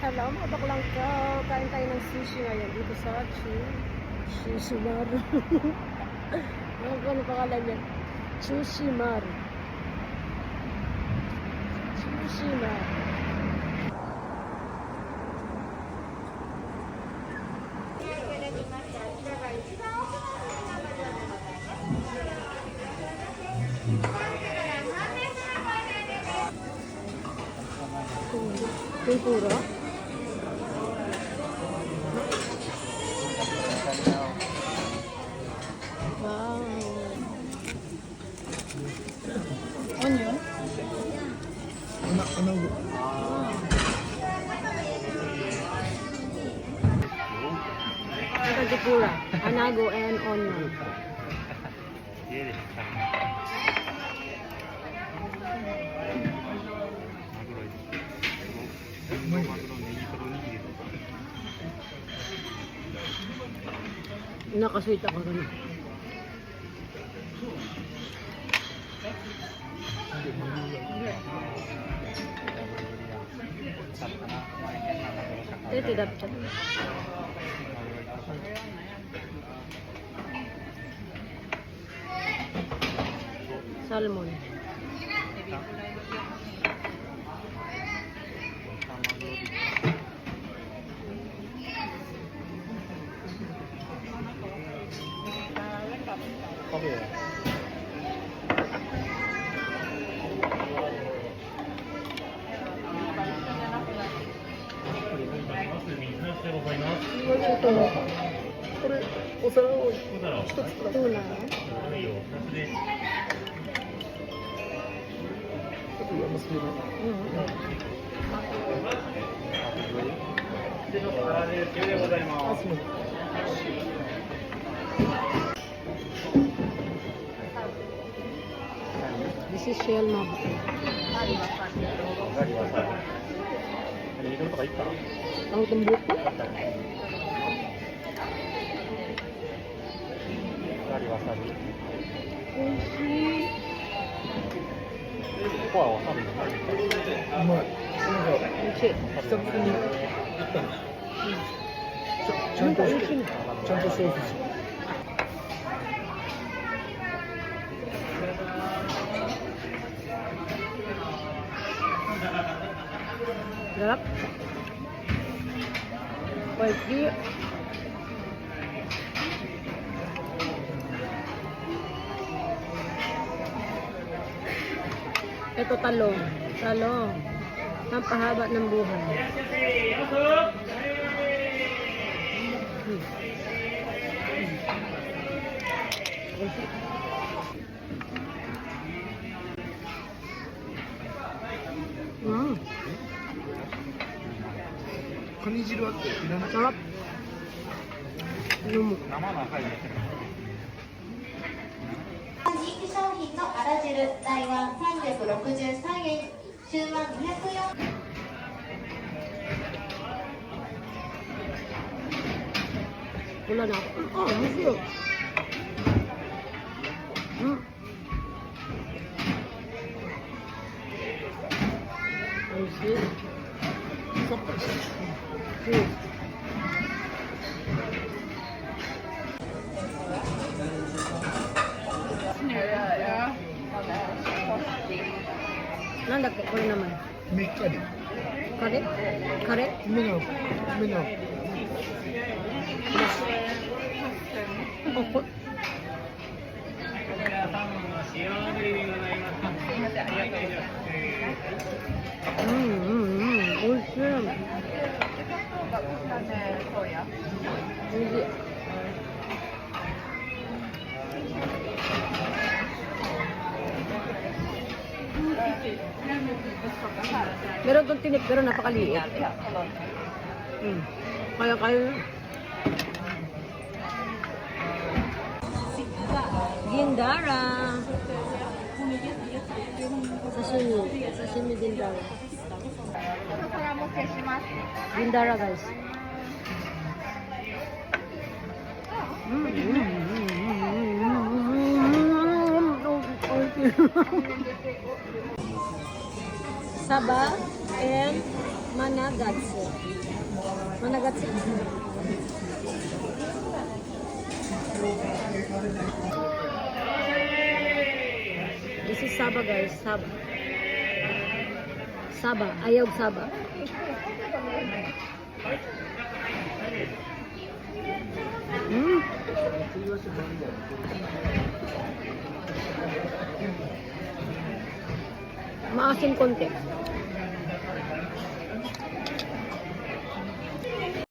Hello mga baklang ko. Kain tayo ng sushi ngayon dito sa Sushimaru. Ano pangalan niya? Sushimaru. Sushimaru. Tempura. Wow. Onion. Tempura, anago, and onion. Nakasweet ako rin. Ito dapat. Salmon. Okay. Ito. Tuna. This is shell mob. Ang tumbok ko. Sarap. Pwede. Ito talong. Talong. Ang pahaba ng buhay. Sarap. Lumok. 人気商品のあら汁大碗363円中碗204 Wala na ako. Oh, masyo. Ang sweet. Sweet. Nandak ko naman. Make curry. Kare? Kare? Minnow. Opo. Awesome. Hindi. Meron itong tinik pero napakaliit. Kaya. Gindara. Sashimi Gindara. Gindara guys. Saba and Managatsu. Managatsu. This is Saba, guys. Saba. Saba. Ayog Saba. Mm. Maasim konti.